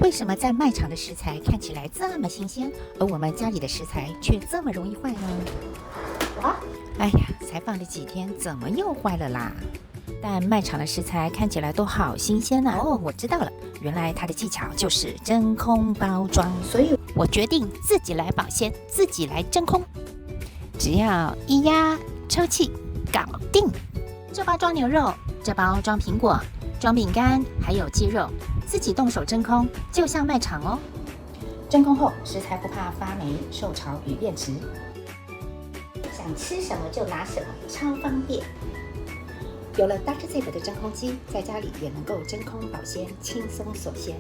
为什么在卖场的食材看起来这么新鲜，而我们家里的食材却这么容易坏呢？哎呀，才放了几天，怎么又坏了啦？但卖场的食材看起来都好新鲜啊！哦，我知道了，原来它的技巧就是真空包装，所以我决定自己来保鲜，自己来真空，只要一压抽气，搞定。这包装牛肉，这包装苹果，装饼干，还有鸡肉，自己动手真空，就像卖场哦。真空后，食材不怕发霉、受潮与变质，想吃什么就拿什么，超方便。有了 Dr. Zip 的真空机，在家里也能够真空保鲜，轻松锁鲜。